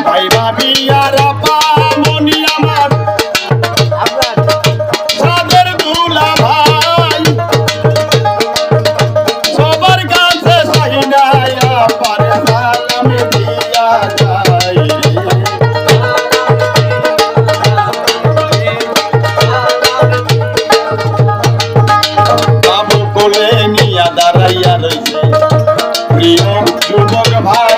ভাই ভাবি আর আপা মনি আমার সাদের দুলা ভাই সবার কাছে সাইনাই আপারে সালাম দিয়া যাই বাবু কোলে নিয়া দাঁড়াইয়া রইছে প্রিয় যুবক ভাই